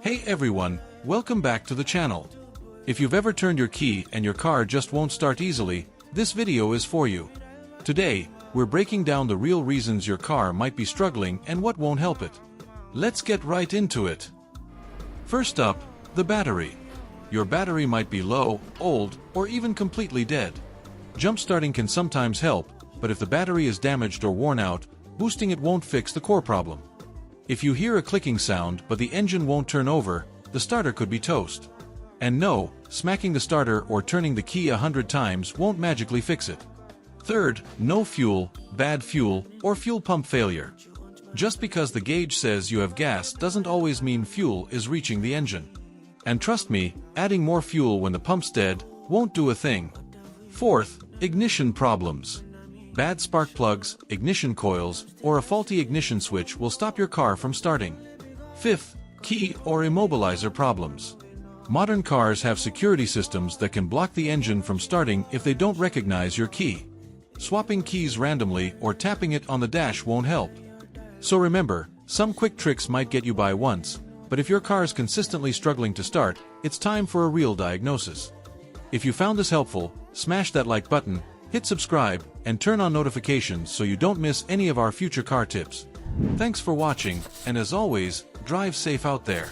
Hey everyone, welcome back to the channel. If you've ever turned your key and your car just won't start easily, this video is for you. Today, we're breaking down the real reasons your car might be struggling and what won't help it. Let's get right into it. First up, the battery. Your battery might be low, old, or even completely dead. Jump starting can sometimes help, but if the battery is damaged or worn out, boosting it won't fix the core problem. If you hear a clicking sound but the engine won't turn over, the starter could be toast. And no, smacking the starter or turning the key 100 times won't magically fix it. Third, no fuel, bad fuel, or fuel pump failure. Just because the gauge says you have gas doesn't always mean fuel is reaching the engine. And trust me, adding more fuel when the pump's dead won't do a thing. Fourth, ignition problems. Bad spark plugs, ignition coils, or a faulty ignition switch will stop your car from starting. Fifth, key or immobilizer problems. Modern cars have security systems that can block the engine from starting if they don't recognize your key. Swapping keys randomly or tapping it on the dash won't help. So remember, some quick tricks might get you by once, but if your car is consistently struggling to start, it's time for a real diagnosis. If you found this helpful, smash that like button, hit subscribe, and turn on notifications so you don't miss any of our future car tips. Thanks for watching, and as always, drive safe out there.